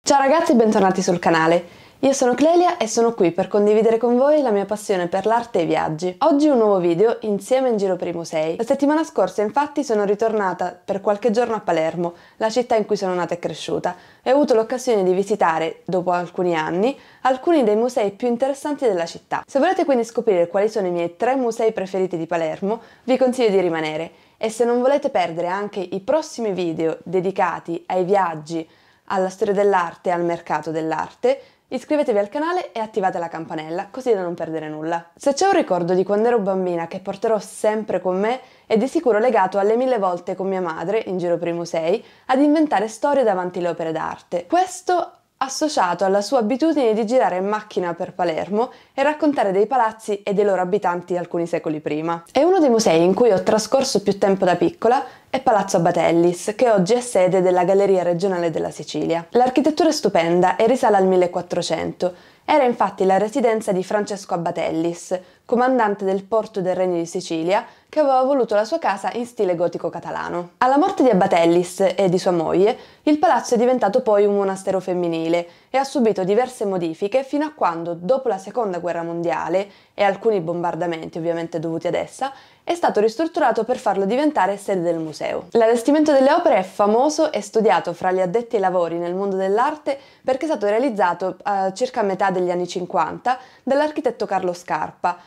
Ciao ragazzi, bentornati sul canale. Io sono Clelia e sono qui per condividere con voi la mia passione per l'arte e i viaggi. Oggi un nuovo video insieme in giro per i musei. La settimana scorsa infatti sono ritornata per qualche giorno a Palermo, la città in cui sono nata e cresciuta, e ho avuto l'occasione di visitare, dopo alcuni anni, alcuni dei musei più interessanti della città. Se volete quindi scoprire quali sono i miei 3 musei preferiti di Palermo, vi consiglio di rimanere. E se non volete perdere anche i prossimi video dedicati ai viaggi, alla storia dell'arte e al mercato dell'arte, iscrivetevi al canale e attivate la campanella, così da non perdere nulla. Se c'è un ricordo di quando ero bambina che porterò sempre con me, è di sicuro legato alle 1000 volte con mia madre, in giro per i musei, ad inventare storie davanti alle opere d'arte. Questo associato alla sua abitudine di girare in macchina per Palermo e raccontare dei palazzi e dei loro abitanti alcuni secoli prima. E uno dei musei in cui ho trascorso più tempo da piccola è Palazzo Abbatellis, che oggi è sede della Galleria Regionale della Sicilia. L'architettura è stupenda e risale al 1400. Era infatti la residenza di Francesco Abbatellis, comandante del porto del Regno di Sicilia, che aveva voluto la sua casa in stile gotico catalano. Alla morte di Abbatellis e di sua moglie, il palazzo è diventato poi un monastero femminile e ha subito diverse modifiche fino a quando, dopo la Seconda Guerra Mondiale e alcuni bombardamenti ovviamente dovuti ad essa, è stato ristrutturato per farlo diventare sede del museo. L'allestimento delle opere è famoso e studiato fra gli addetti ai lavori nel mondo dell'arte perché è stato realizzato circa a metà degli anni 50 dall'architetto Carlo Scarpa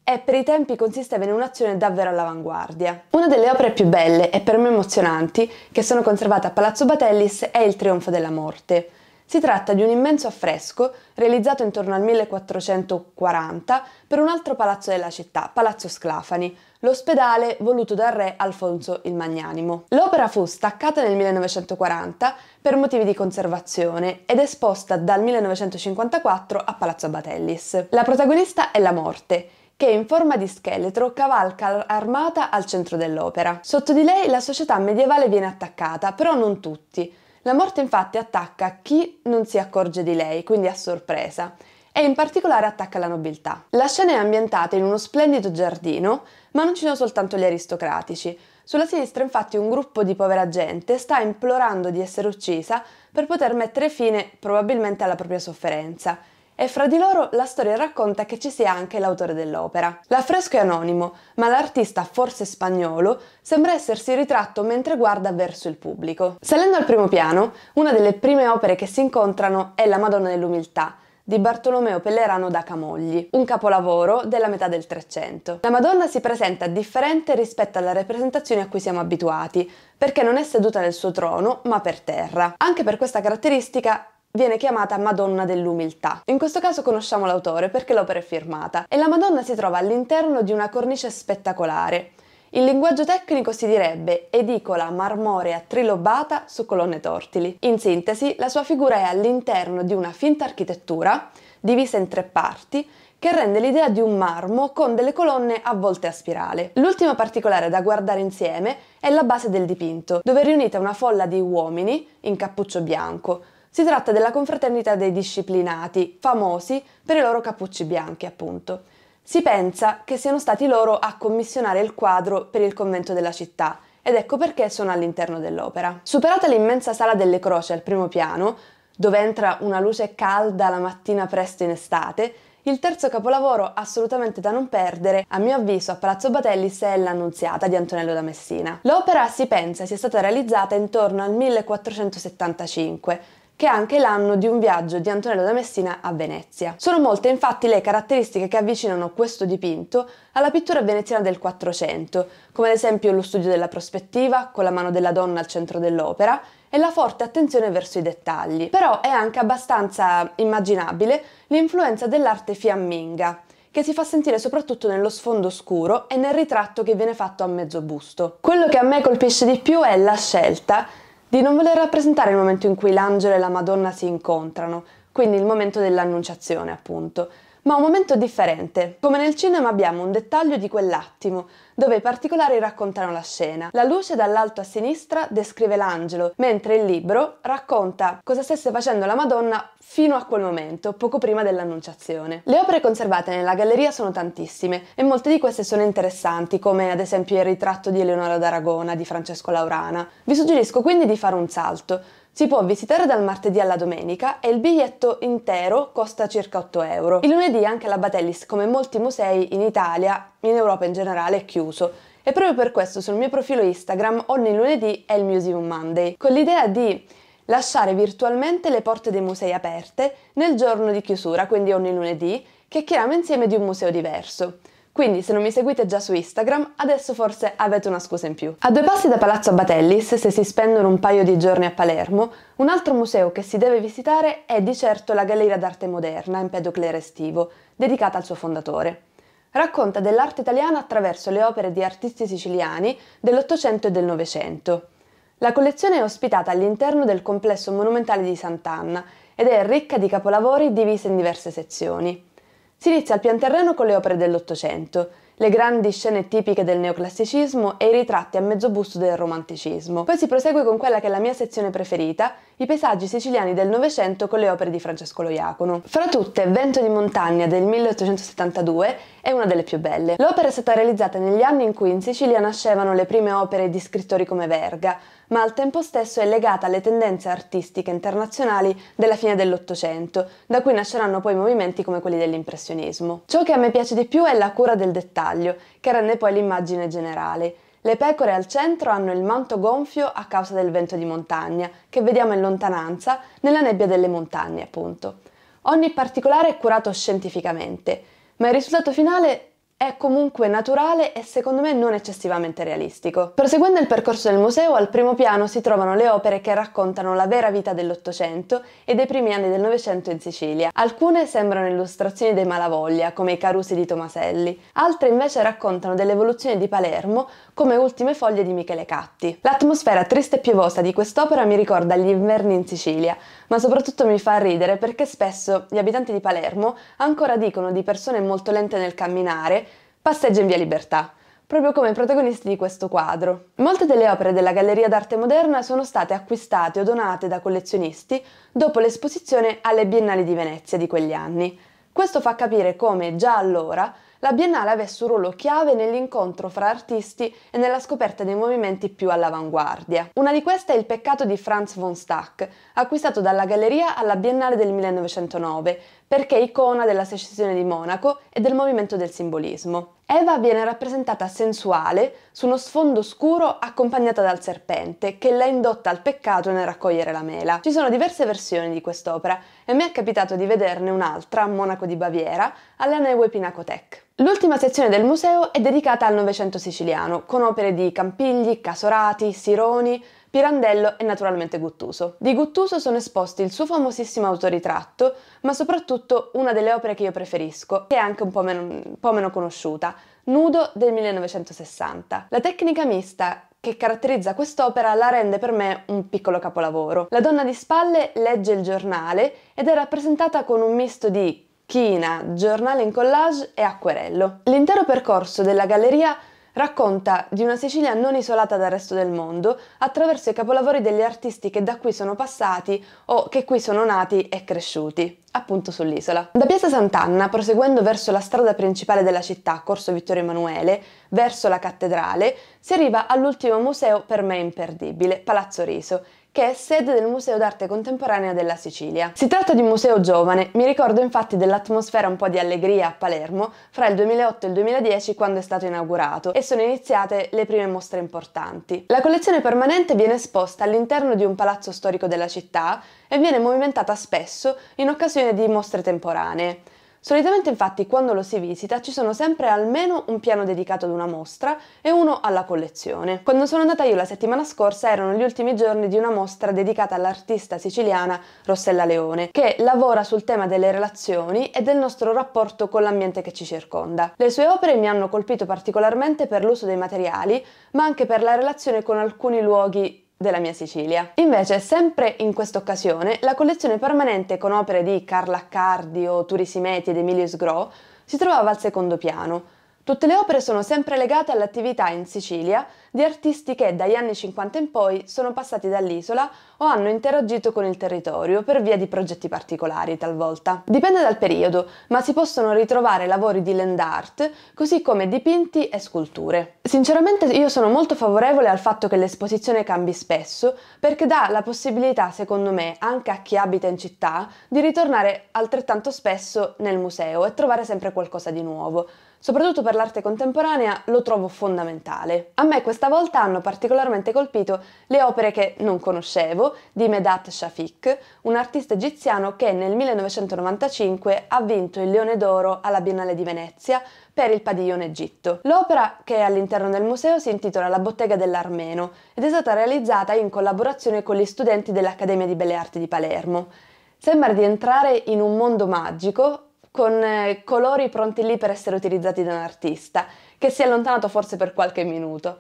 e per i tempi consisteva in un'azione davvero all'avanguardia. Una delle opere più belle e per me emozionanti che sono conservate a Palazzo Abbatellis è il Trionfo della Morte. Si tratta di un immenso affresco realizzato intorno al 1440 per un altro palazzo della città, Palazzo Sclafani, l'ospedale voluto dal re Alfonso il Magnanimo. L'opera fu staccata nel 1940 per motivi di conservazione ed esposta dal 1954 a Palazzo Abbatellis. La protagonista è la morte, che in forma di scheletro cavalca armata al centro dell'opera. Sotto di lei la società medievale viene attaccata, però non tutti. La morte infatti attacca chi non si accorge di lei, quindi a sorpresa, e in particolare attacca la nobiltà. La scena è ambientata in uno splendido giardino, ma non ci sono soltanto gli aristocratici. Sulla sinistra infatti un gruppo di povera gente sta implorando di essere uccisa per poter mettere fine probabilmente alla propria sofferenza. E fra di loro la storia racconta che ci sia anche l'autore dell'opera. L'affresco è anonimo, ma l'artista, forse spagnolo, sembra essersi ritratto mentre guarda verso il pubblico. Salendo al primo piano, una delle prime opere che si incontrano è La Madonna dell'Umiltà, di Bartolomeo Pellerano da Camogli, un capolavoro della metà del Trecento. La Madonna si presenta differente rispetto alla rappresentazione a cui siamo abituati, perché non è seduta nel suo trono, ma per terra. Anche per questa caratteristica viene chiamata Madonna dell'Umiltà. In questo caso conosciamo l'autore perché l'opera è firmata e la Madonna si trova all'interno di una cornice spettacolare. In linguaggio tecnico si direbbe edicola marmorea trilobata su colonne tortili. In sintesi, la sua figura è all'interno di una finta architettura, divisa in 3 parti, che rende l'idea di un marmo con delle colonne avvolte a spirale. L'ultimo particolare da guardare insieme è la base del dipinto, dove è riunita una folla di uomini in cappuccio bianco. Si tratta della confraternita dei disciplinati, famosi per i loro cappucci bianchi, appunto. Si pensa che siano stati loro a commissionare il quadro per il convento della città, ed ecco perché sono all'interno dell'opera. Superata l'immensa sala delle croci al primo piano, dove entra una luce calda la mattina presto in estate, il terzo capolavoro assolutamente da non perdere, a mio avviso, a Palazzo Abbatellis è L'Annunziata di Antonello da Messina. L'opera si pensa sia stata realizzata intorno al 1475, che è anche l'anno di un viaggio di Antonello da Messina a Venezia. Sono molte infatti le caratteristiche che avvicinano questo dipinto alla pittura veneziana del 400, come ad esempio lo studio della prospettiva, con la mano della donna al centro dell'opera, e la forte attenzione verso i dettagli. Però è anche abbastanza immaginabile l'influenza dell'arte fiamminga, che si fa sentire soprattutto nello sfondo scuro e nel ritratto che viene fatto a mezzo busto. Quello che a me colpisce di più è la scelta di non voler rappresentare il momento in cui l'angelo e la Madonna si incontrano, quindi il momento dell'annunciazione appunto, ma un momento differente. Come nel cinema abbiamo un dettaglio di quell'attimo, dove i particolari raccontano la scena. La luce dall'alto a sinistra descrive l'angelo, mentre il libro racconta cosa stesse facendo la Madonna fino a quel momento, poco prima dell'annunciazione. Le opere conservate nella galleria sono tantissime e molte di queste sono interessanti, come ad esempio il ritratto di Eleonora d'Aragona di Francesco Laurana. Vi suggerisco quindi di fare un salto. Si può visitare dal martedì alla domenica e il biglietto intero costa circa 8 euro. Il lunedì anche la Batellis, come molti musei in Italia, in Europa in generale, è chiuso. E proprio per questo sul mio profilo Instagram ogni lunedì è il Museum Monday, con l'idea di lasciare virtualmente le porte dei musei aperte nel giorno di chiusura, quindi ogni lunedì, chiacchieriamo insieme di un museo diverso. Quindi se non mi seguite già su Instagram, adesso forse avete una scusa in più. A 2 passi da Palazzo Batellis, se si spendono un paio di giorni a Palermo, un altro museo che si deve visitare è di certo la Galleria d'Arte Moderna Empedocle Restivo, dedicata al suo fondatore. Racconta dell'arte italiana attraverso le opere di artisti siciliani dell'Ottocento e del Novecento. La collezione è ospitata all'interno del complesso monumentale di Sant'Anna ed è ricca di capolavori divisi in diverse sezioni. Si inizia al pian terreno con le opere dell'Ottocento, le grandi scene tipiche del neoclassicismo e i ritratti a mezzo busto del romanticismo. Poi si prosegue con quella che è la mia sezione preferita, i paesaggi siciliani del Novecento con le opere di Francesco Lojacono. Fra tutte, Vento di montagna del 1872 è una delle più belle. L'opera è stata realizzata negli anni in cui in Sicilia nascevano le prime opere di scrittori come Verga, ma al tempo stesso è legata alle tendenze artistiche internazionali della fine dell'Ottocento, da cui nasceranno poi movimenti come quelli dell'impressionismo. Ciò che a me piace di più è la cura del dettaglio, che rende poi l'immagine generale. Le pecore al centro hanno il manto gonfio a causa del vento di montagna, che vediamo in lontananza nella nebbia delle montagne, appunto. Ogni particolare è curato scientificamente, ma il risultato finale è comunque naturale e secondo me non eccessivamente realistico. Proseguendo il percorso del museo, al primo piano si trovano le opere che raccontano la vera vita dell'Ottocento e dei primi anni del Novecento in Sicilia. Alcune sembrano illustrazioni dei Malavoglia, come i Carusi di Tomaselli, altre invece raccontano dell'evoluzione di Palermo, come Ultime foglie di Michele Catti. L'atmosfera triste e piovosa di quest'opera mi ricorda gli inverni in Sicilia, ma soprattutto mi fa ridere perché spesso gli abitanti di Palermo ancora dicono di persone molto lente nel camminare passeggia in via Libertà, proprio come i protagonisti di questo quadro. Molte delle opere della Galleria d'Arte Moderna sono state acquistate o donate da collezionisti dopo l'esposizione alle Biennali di Venezia di quegli anni. Questo fa capire come, già allora, la Biennale avesse un ruolo chiave nell'incontro fra artisti e nella scoperta dei movimenti più all'avanguardia. Una di queste è Il peccato di Franz von Stack, acquistato dalla Galleria alla Biennale del 1909, perché è icona della secessione di Monaco e del movimento del simbolismo. Eva viene rappresentata sensuale su uno sfondo scuro accompagnata dal serpente che l'ha indotta al peccato nel raccogliere la mela. Ci sono diverse versioni di quest'opera e mi è capitato di vederne un'altra a Monaco di Baviera alla Neue Pinakothek. L'ultima sezione del museo è dedicata al Novecento siciliano, con opere di Campigli, Casorati, Sironi, Pirandello e naturalmente Guttuso. Di Guttuso sono esposti il suo famosissimo autoritratto, ma soprattutto una delle opere che io preferisco, che è anche un po' meno conosciuta, Nudo del 1960. La tecnica mista che caratterizza quest'opera la rende per me un piccolo capolavoro. La donna di spalle legge il giornale ed è rappresentata con un misto di china, giornale in collage e acquerello. L'intero percorso della galleria racconta di una Sicilia non isolata dal resto del mondo attraverso i capolavori degli artisti che da qui sono passati o che qui sono nati e cresciuti, appunto sull'isola. Da Piazza Sant'Anna, proseguendo verso la strada principale della città, Corso Vittorio Emanuele, verso la cattedrale, si arriva all'ultimo museo per me imperdibile, Palazzo Riso, che è sede del Museo d'Arte Contemporanea della Sicilia. Si tratta di un museo giovane, mi ricordo infatti dell'atmosfera un po' di allegria a Palermo fra il 2008 e il 2010 quando è stato inaugurato e sono iniziate le prime mostre importanti. La collezione permanente viene esposta all'interno di un palazzo storico della città e viene movimentata spesso in occasione di mostre temporanee. Solitamente infatti quando lo si visita ci sono sempre almeno un piano dedicato ad una mostra e uno alla collezione. Quando sono andata io la settimana scorsa erano gli ultimi giorni di una mostra dedicata all'artista siciliana Rossella Leone, che lavora sul tema delle relazioni e del nostro rapporto con l'ambiente che ci circonda. Le sue opere mi hanno colpito particolarmente per l'uso dei materiali, ma anche per la relazione con alcuni luoghi della mia Sicilia. Invece, sempre in questa occasione, la collezione permanente con opere di Carla Accardi o Turi Simeti ed Emilio Sgro si trovava al secondo piano, Tutte le opere sono sempre legate all'attività in Sicilia di artisti che dagli anni 50 in poi sono passati dall'isola o hanno interagito con il territorio per via di progetti particolari talvolta. Dipende dal periodo, ma si possono ritrovare lavori di land art, così come dipinti e sculture. Sinceramente io sono molto favorevole al fatto che l'esposizione cambi spesso, perché dà la possibilità, secondo me, anche a chi abita in città, di ritornare altrettanto spesso nel museo e trovare sempre qualcosa di nuovo. Soprattutto per l'arte contemporanea lo trovo fondamentale. A me questa volta hanno particolarmente colpito le opere che non conoscevo di Medhat Shafik, un artista egiziano che nel 1995 ha vinto il Leone d'Oro alla Biennale di Venezia per il padiglione Egitto. L'opera, che è all'interno del museo, si intitola La bottega dell'Armeno ed è stata realizzata in collaborazione con gli studenti dell'Accademia di Belle Arti di Palermo. Sembra di entrare in un mondo magico, con colori pronti lì per essere utilizzati da un artista, che si è allontanato forse per qualche minuto.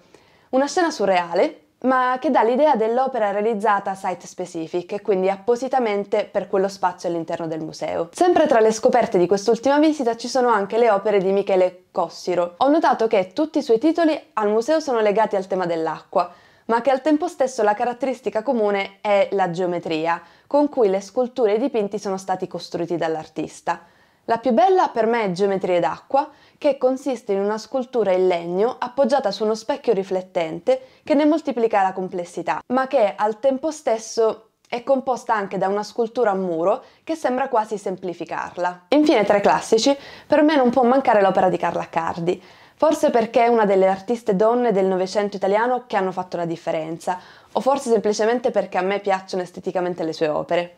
Una scena surreale, ma che dà l'idea dell'opera realizzata site specific e quindi appositamente per quello spazio all'interno del museo. Sempre tra le scoperte di quest'ultima visita ci sono anche le opere di Michele Cossiro. Ho notato che tutti i suoi titoli al museo sono legati al tema dell'acqua, ma che al tempo stesso la caratteristica comune è la geometria, con cui le sculture e i dipinti sono stati costruiti dall'artista. La più bella per me è Geometrie d'acqua, che consiste in una scultura in legno appoggiata su uno specchio riflettente che ne moltiplica la complessità, ma che al tempo stesso è composta anche da una scultura a muro che sembra quasi semplificarla. Infine, tra i classici, per me non può mancare l'opera di Carla Accardi, forse perché è una delle artiste donne del Novecento italiano che hanno fatto la differenza, o forse semplicemente perché a me piacciono esteticamente le sue opere.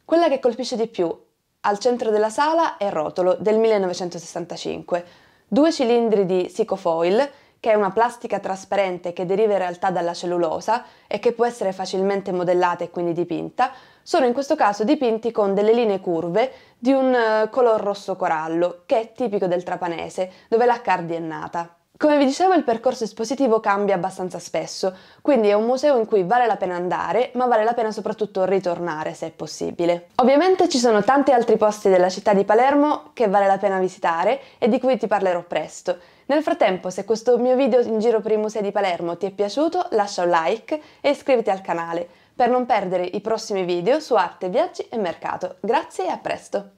Quella che colpisce di più al centro della sala è Rotolo del 1965, 2 cilindri di Sicofoil, che è una plastica trasparente che deriva in realtà dalla cellulosa e che può essere facilmente modellata e quindi dipinta, sono in questo caso dipinti con delle linee curve di un color rosso corallo, che è tipico del trapanese, dove l'Accardi è nata. Come vi dicevo, il percorso espositivo cambia abbastanza spesso, quindi è un museo in cui vale la pena andare, ma vale la pena soprattutto ritornare se è possibile. Ovviamente ci sono tanti altri posti della città di Palermo che vale la pena visitare e di cui ti parlerò presto. Nel frattempo, se questo mio video in giro per i musei di Palermo ti è piaciuto, lascia un like e iscriviti al canale per non perdere i prossimi video su arte, viaggi e mercato. Grazie e a presto!